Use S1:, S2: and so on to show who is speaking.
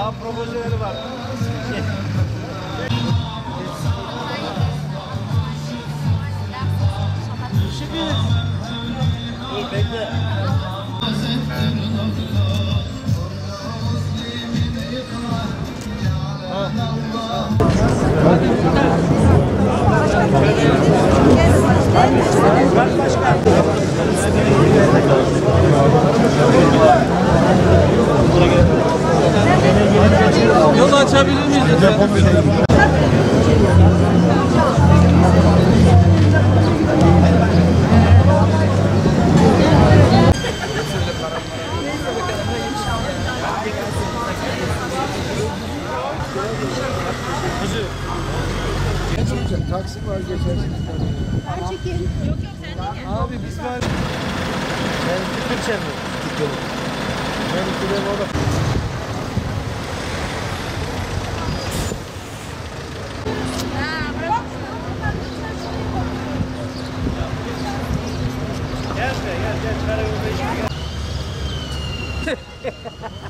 S1: Daha profesyoneli var. Dur bekle.
S2: Yol açabilir miyiz?
S1: Taksim var geçersin.
S3: Ben çekeyim. Yok yok sen değil.
S1: Abi biz var. Ben Türkçe mi? Ben Türkçe orada. Gel gel gel. Karayolda işe gel.